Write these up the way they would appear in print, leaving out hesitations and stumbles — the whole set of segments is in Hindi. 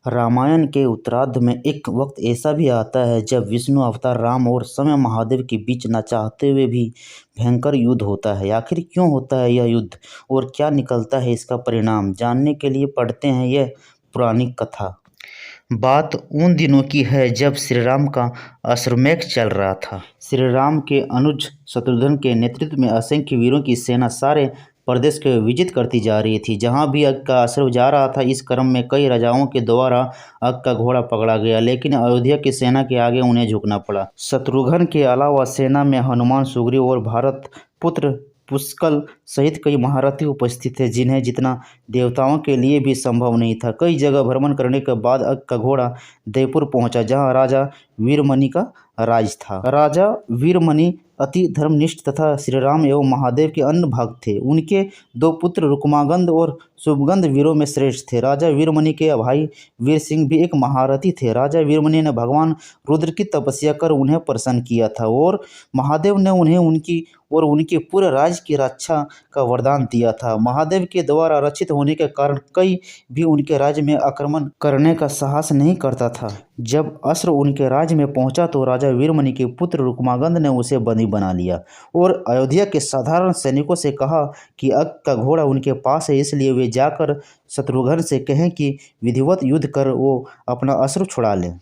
रामायण के उत्तरार्ध में एक वक्त ऐसा भी आता है जब विष्णु अवतार राम और स्वयं महादेव के बीच न चाहते हुए भी भयंकर युद्ध होता है। आखिर क्यों होता है यह युद्ध और क्या निकलता है इसका परिणाम, जानने के लिए पढ़ते हैं यह पुरानी कथा। बात उन दिनों की है जब श्री राम का अश्वमेध चल रहा था। श्री राम के अनुज शत्रुघ्न के नेतृत्व में असंख्य वीरों की सेना सारे प्रदेश को विजित करती जा रही थी। जहां भी अग का अश्व जा रहा था, इस क्रम में कई राजाओं के द्वारा अग का घोड़ा पकड़ा गया, लेकिन अयोध्या की सेना के आगे उन्हें झुकना पड़ा। शत्रुघ्न के अलावा सेना में हनुमान, सुग्रीव और भारत पुत्र पुष्कल सहित कई महारथी उपस्थित थे, जिन्हें जितना देवताओं के लिए भी संभव नहीं था। कई जगह भ्रमण करने के बाद अग का घोड़ा जयपुर पहुंचा, जहां राजा वीरमणि का राज था। राजा वीरमणि अति धर्मनिष्ठ तथा श्रीराम एवं महादेव के अन्य भक्त थे। उनके दो पुत्र रुक्मांगद और शुभगंध वीरों में श्रेष्ठ थे। राजा वीरमणि के भाई वीर सिंह भी एक महारथी थे। राजा वीरमणि ने भगवान रुद्र की तपस्या कर उन्हें प्रसन्न किया था और महादेव ने उन्हें उनकी और उनके पूरे राज्य की रक्षा का वरदान दिया था। महादेव के द्वारा रक्षित होने के कारण कोई भी उनके राज्य में आक्रमण करने का साहस नहीं करता था। जब अस्त्र उनके राज्य में पहुंचा तो राजा वीरमणि के पुत्र रुक्मांगद ने उसे बंदी बना लिया और अयोध्या के साधारण सैनिकों से कहा कि अग का घोड़ा उनके पास है, इसलिए वे जाकर शत्रुघ्न से कहें कि विधिवत युद्ध कर वो अपना अस्त्र छुड़ा लें।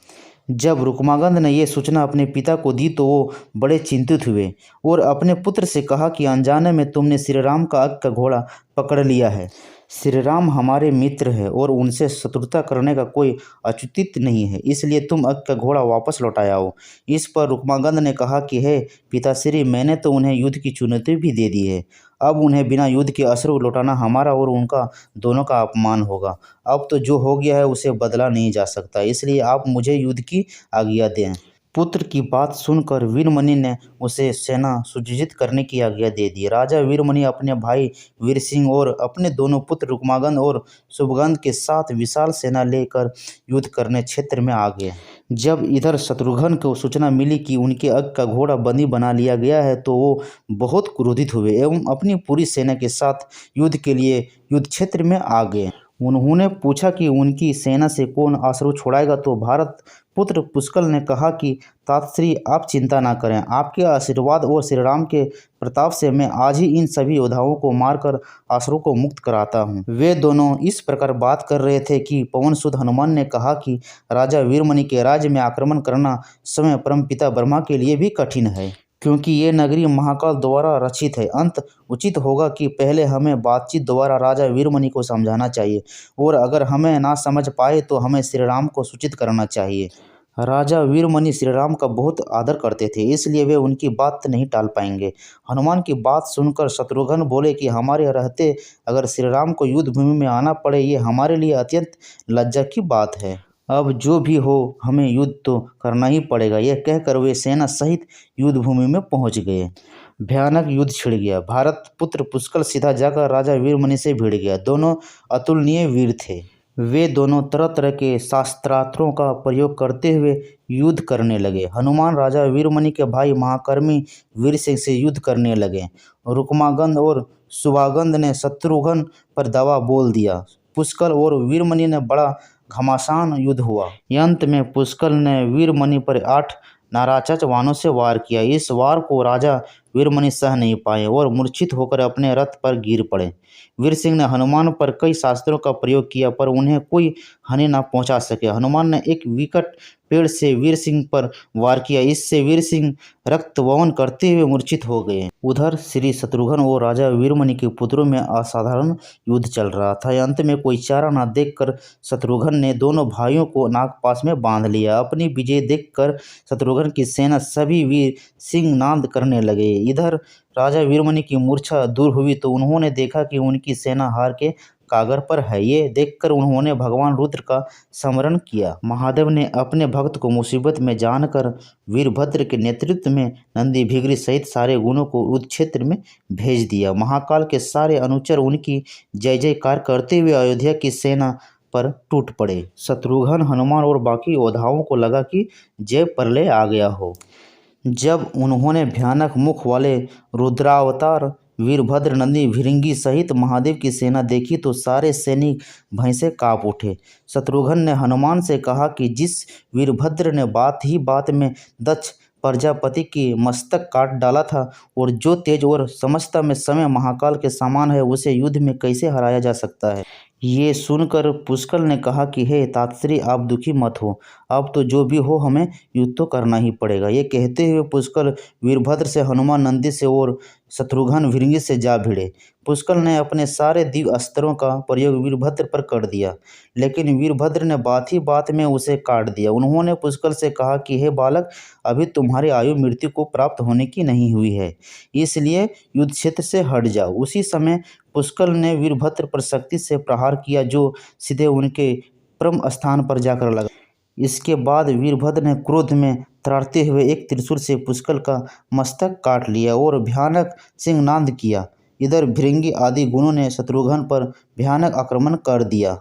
जब रुक्मांगद ने यह सूचना अपने पिता को दी तो वो बड़े चिंतित हुए और अपने पुत्र से कहा कि अनजाने में तुमने श्री राम का अग का घोड़ा पकड़ लिया है। श्री राम हमारे मित्र है और उनसे शत्रुता करने का कोई औचित्य नहीं है, इसलिए तुम अग का घोड़ा वापस लौटाओ। इस पर रुक्मांगद ने कहा कि हे पिताश्री, मैंने तो उन्हें युद्ध की चुनौती भी दे दी है। अब उन्हें बिना युद्ध के अस्त्र लौटाना हमारा और उनका दोनों का अपमान होगा। अब तो जो हो गया है उसे बदला नहीं जा सकता, इसलिए आप मुझे युद्ध की आज्ञा दें। पुत्र की बात सुनकर वीरमणि ने उसे सेना सुजीजित करने की आज्ञा दे दी। राजा वीरमणि अपने भाई वीर सिंह और अपने दोनों पुत्र रुक्मांगद और शुभगंध के साथ विशाल सेना लेकर युद्ध करने क्षेत्र में आ गए। जब इधर शत्रुघ्न को सूचना मिली कि उनके अग का घोड़ा बंदी बना लिया गया है तो वो बहुत क्रोधित हुए एवं अपनी पूरी सेना के साथ युद्ध के लिए युद्ध क्षेत्र में आ गए। उन्होंने पूछा कि उनकी सेना से कौन अश्रु छोड़ाएगा, तो भारत पुत्र पुष्कल ने कहा कि तातश्री, आप चिंता ना करें, आपके आशीर्वाद और श्री राम के प्रताप से मैं आज ही इन सभी योद्धाओं को मारकर असुरों को मुक्त कराता हूँ। वे दोनों इस प्रकार बात कर रहे थे कि पवन सुत हनुमान ने कहा कि राजा वीरमणि के राज्य में आक्रमण करना स्वयं परमपिता ब्रह्मा के लिए भी कठिन है, क्योंकि ये नगरी महाकाल द्वारा रचित है। अंत उचित होगा कि पहले हमें बातचीत द्वारा राजा वीरमणि को समझाना चाहिए और अगर हमें ना समझ पाए तो हमें श्री राम को सूचित करना चाहिए। राजा वीरमणि श्री राम का बहुत आदर करते थे, इसलिए वे उनकी बात नहीं टाल पाएंगे। हनुमान की बात सुनकर शत्रुघ्न बोले कि हमारे रहते अगर श्री राम को युद्ध भूमि में आना पड़े, ये हमारे लिए अत्यंत लज्जा की बात है। अब जो भी हो, हमें युद्ध तो करना ही पड़ेगा। यह कहकर वे सेना सहित युद्ध भूमि में पहुंच गए। भयानक युद्ध छिड़ गया। भारत पुत्र पुष्कल सीधा जाकर राजा वीरमणि से भिड़ गया। दोनों अतुलनीय वीर थे। वे दोनों तरह तरह के शास्त्रास्त्रों का प्रयोग करते हुए युद्ध करने लगे। हनुमान राजा वीरमणि के भाई महाकर्मी वीर सिंह से युद्ध करने लगे। रुक्मांगद और शुभांगद ने शत्रुघ्न पर दावा बोल दिया। पुष्कल और वीरमणि ने बड़ा घमासान युद्ध हुआ। अंत में पुष्कल ने वीरमणि पर 8 नाराज वानों से वार किया। इस वार को राजा वीरमणि सह नहीं पाए और मूर्छित होकर अपने रथ पर गिर पड़े। वीर सिंह ने हनुमान पर कई शास्त्रों का प्रयोग किया पर उन्हें कोई हानि न पहुंचा सके। हनुमान ने एक विकट पेड़ से वीर सिंह पर वार किया, इससे वीर सिंह रक्तवहन करते हुए मूर्छित हो गए। उधर श्री शत्रुघ्न और राजा वीरमणि के पुत्रों में असाधारण युद्ध चल रहा था। अंत में कोई चारा न देखकर शत्रुघ्न ने दोनों भाइयों को नागपाश में बांध लिया। अपनी विजय देखकर शत्रुघ्न की सेना सभी वीर सिंह नाद करने लगे। इधर राजा वीरमणि की मूर्छा दूर हुई तो उन्होंने देखा कि उनकी सेना हार के कागर पर है। ये देखकर उन्होंने भगवान रुद्र का स्मरण किया। महादेव ने अपने भक्त को मुसीबत में जानकर वीरभद्र के नेतृत्व में नंदी भिगरी सहित सारे गुणों को युद्ध क्षेत्र में भेज दिया। महाकाल के सारे अनुचर उनकी जय जयकार करते हुए अयोध्या की सेना पर टूट पड़े। शत्रुघ्न, हनुमान और बाकी योद्धाओं को लगा कि जय प्रलय आ गया हो। जब उन्होंने भयानक मुख वाले रुद्रावतार वीरभद्र नंदी भिरंगी सहित महादेव की सेना देखी तो सारे सैनिक भय से काँप उठे। शत्रुघ्न ने हनुमान से कहा कि जिस वीरभद्र ने बात ही बात में दक्ष प्रजापति की मस्तक काट डाला था और जो तेज और समझता में समय महाकाल के समान है, उसे युद्ध में कैसे हराया जा सकता है। ये सुनकर पुष्कल ने कहा कि हे तातश्री, आप दुखी मत हो, अब तो जो भी हो हमें युद्ध तो करना ही पड़ेगा। ये कहते हुए पुष्कल वीरभद्र से, हनुमान नंदी से और शत्रुघ्न भृंगी से जा भिड़े। पुष्कल ने अपने सारे दिव्य अस्त्रों का प्रयोग वीरभद्र पर कर दिया, लेकिन वीरभद्र ने बात ही बात में उसे काट दिया। उन्होंने पुष्कल से कहा कि हे बालक, अभी तुम्हारी आयु मृत्यु को प्राप्त होने की नहीं हुई है, इसलिए युद्ध क्षेत्र से हट जाओ। उसी समय पुष्कल ने वीरभद्र पर शक्ति से प्रहार किया, जो सीधे उनके परम स्थान पर जाकर लगा। इसके बाद वीरभद्र ने क्रोध में तरारते हुए एक त्रिशूल से पुष्कल का मस्तक काट लिया और भयानक सिंहनाद किया। इधर भृंगी आदि गुणों ने शत्रुघ्न पर भयानक आक्रमण कर दिया।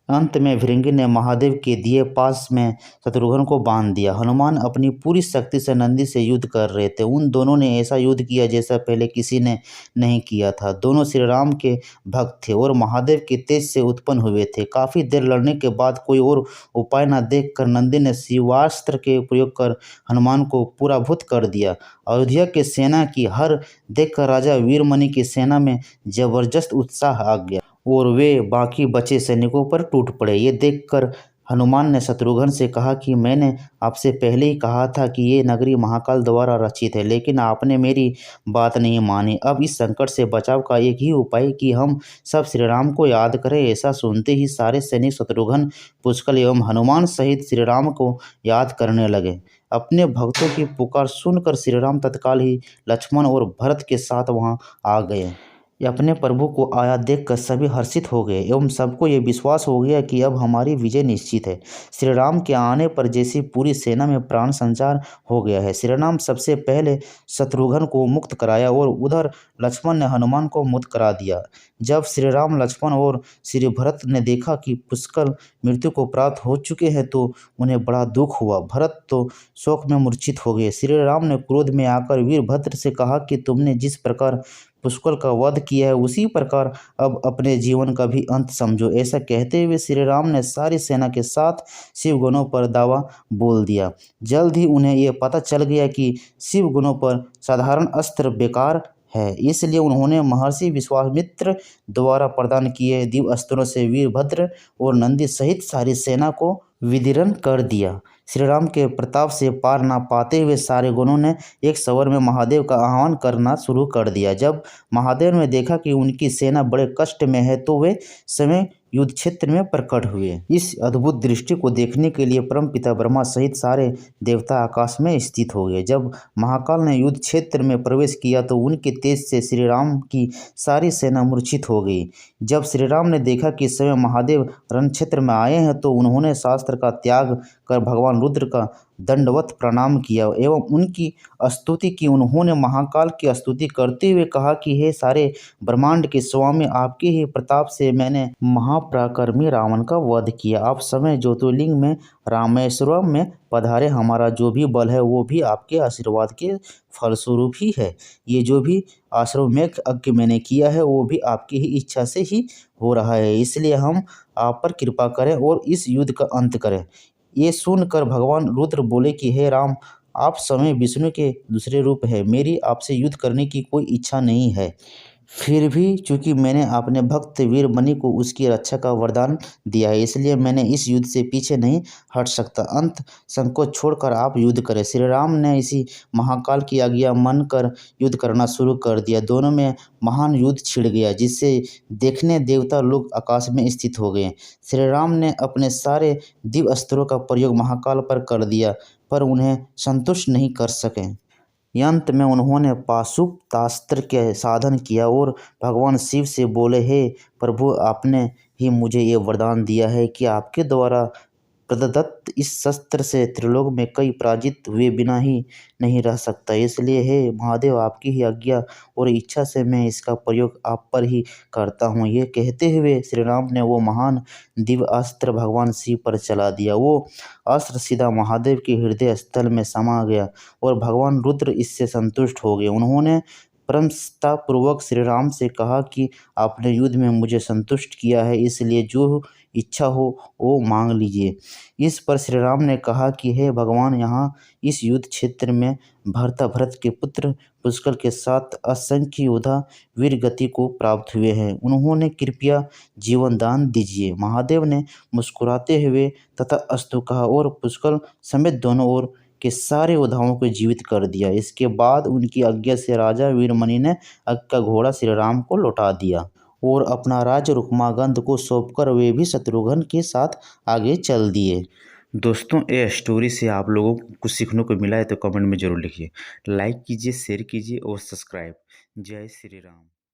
अंत में भृंगी ने महादेव के दिए पास में शत्रुघ्न को बांध दिया। हनुमान अपनी पूरी शक्ति से नंदी से युद्ध कर रहे थे। उन दोनों ने ऐसा युद्ध किया जैसा पहले किसी ने नहीं किया था। दोनों श्री राम के भक्त थे और महादेव के तेज से उत्पन्न हुए थे। काफ़ी देर लड़ने के बाद कोई और उपाय न देख कर नंदी ने शिवास्त्र के प्रयोग कर हनुमान को पराभूत कर दिया। अयोध्या के सेना की हार देखकर राजा वीरमणि की सेना में जबरदस्त उत्साह आ गया और वे बाकी बचे सैनिकों पर टूट पड़े। ये देखकर हनुमान ने शत्रुघ्न से कहा कि मैंने आपसे पहले ही कहा था कि ये नगरी महाकाल द्वारा रचित है, लेकिन आपने मेरी बात नहीं मानी। अब इस संकट से बचाव का एक ही उपाय कि हम सब श्री राम को याद करें। ऐसा सुनते ही सारे सैनिक शत्रुघ्न, पुष्कल एवं हनुमान सहित श्री राम को याद करने लगे। अपने भक्तों की पुकार सुनकर श्री राम तत्काल ही लक्ष्मण और भरत के साथ वहां आ गए। अपने प्रभु को आया देखकर सभी हर्षित हो गए एवं सबको ये विश्वास हो गया कि अब हमारी विजय निश्चित है। श्री राम के आने पर जैसी पूरी सेना में प्राण संचार हो गया है। श्री राम सबसे पहले शत्रुघ्न को मुक्त कराया और उधर लक्ष्मण ने हनुमान को मुक्त करा दिया। जब श्री राम, लक्ष्मण और श्री भरत ने देखा कि पुष्कल मृत्यु को प्राप्त हो चुके हैं तो उन्हें बड़ा दुख हुआ। भरत तो शोक में मूर्छित हो गए। श्री राम ने क्रोध में आकर वीरभद्र से कहा कि तुमने जिस प्रकार पुष्कल का वध किया है, उसी प्रकार अब अपने जीवन का भी अंत समझो। ऐसा कहते हुए श्री राम ने सारी सेना के साथ शिवगुणों पर दावा बोल दिया। जल्द ही उन्हें यह पता चल गया कि शिवगुणों पर साधारण अस्त्र बेकार है, इसलिए उन्होंने महर्षि विश्वामित्र द्वारा प्रदान किए दिव्य अस्त्रों से वीरभद्र और नंदी सहित सारी सेना को विदीर्ण कर दिया। श्री राम के प्रताप से पार न पाते हुए सारे गुणों ने एक स्वर में महादेव का आह्वान करना शुरू कर दिया। जब महादेव ने देखा कि उनकी सेना बड़े कष्ट में है तो वे स्वयं युद्ध क्षेत्र में प्रकट हुए। इस अद्भुत दृष्टि को देखने के लिए परमपिता ब्रह्मा सहित सारे देवता आकाश में स्थित हो गए। जब महाकाल ने युद्ध क्षेत्र में प्रवेश किया तो उनके तेज से श्री राम की सारी सेना मूर्छित हो गई। जब श्री राम ने देखा कि स्वयं महादेव रण क्षेत्र में आए हैं तो उन्होंने शास्त्र का त्याग कर भगवान रुद्र का दंडवत प्रणाम किया एवं उनकी स्तुति की। उन्होंने महाकाल की स्तुति करते हुए कहा कि हे सारे ब्रह्मांड के स्वामी, आपके ही प्रताप से मैंने महापराक्रमी रावण का वध किया। आप समय ज्योतिर्लिंग में रामेश्वरम में पधारे। हमारा जो भी बल है वो भी आपके आशीर्वाद के फलस्वरूप ही है। ये जो भी आश्रमेध यज्ञ मैंने किया है वो भी आपकी ही इच्छा से ही हो रहा है, इसलिए हम आप पर कृपा करें और इस युद्ध का अंत करें। ये सुनकर भगवान रुद्र बोले कि हे राम, आप स्वयं विष्णु के दूसरे रूप है, मेरी आपसे युद्ध करने की कोई इच्छा नहीं है। फिर भी चूंकि मैंने अपने भक्त वीरमणि को उसकी रक्षा का वरदान दिया है, इसलिए मैंने इस युद्ध से पीछे नहीं हट सकता। अंत संकोच छोड़कर आप युद्ध करें। श्री राम ने इसी महाकाल की आज्ञा मानकर युद्ध करना शुरू कर दिया। दोनों में महान युद्ध छिड़ गया, जिससे देखने देवता लोग आकाश में स्थित हो गए। श्री राम ने अपने सारे दिव्य अस्त्रों का प्रयोग महाकाल पर कर दिया, पर उन्हें संतुष्ट नहीं कर सके। अंत में उन्होंने पाशुपतास्त्र के साधन किया और भगवान शिव से बोले, हे प्रभु, आपने ही मुझे ये वरदान दिया है कि आपके द्वारा प्रदत्त इस शस्त्र से त्रिलोक में कई पराजित हुए बिना ही नहीं रह सकता। इसलिए हे महादेव, आपकी ही आज्ञा और इच्छा से मैं इसका प्रयोग आप पर ही करता हूँ। ये कहते हुए श्री राम ने वो महान दिव्य अस्त्र भगवान शिव पर चला दिया। वो अस्त्र सीधा महादेव के हृदय स्थल में समा गया और भगवान रुद्र इससे संतुष्ट हो गए। उन्होंने प्रसन्नतापूर्वक श्री राम से कहा कि आपने युद्ध में मुझे संतुष्ट किया है, इसलिए जो इच्छा हो वो मांग लीजिए। इस पर श्री राम ने कहा कि हे भगवान, यहाँ इस युद्ध क्षेत्र में भरत के पुत्र पुष्कर के साथ असंख्य योद्धा वीरगति को प्राप्त हुए हैं, उन्होंने कृपया जीवन दान दीजिए। महादेव ने मुस्कुराते हुए तथा अस्तु कहा और पुष्कर समेत दोनों ओर के सारे योद्धाओं को जीवित कर दिया। इसके बाद उनकी आज्ञा से राजा वीरमणि ने अग का घोड़ा श्री राम को लौटा दिया और अपना राज्य रुक्मागंध को सौंपकर वे भी शत्रुघ्न के साथ आगे चल दिए। दोस्तों, ये स्टोरी से आप लोगों को कुछ सीखने को मिला है तो कमेंट में ज़रूर लिखिए। लाइक कीजिए, शेयर कीजिए और सब्सक्राइब। जय श्री राम।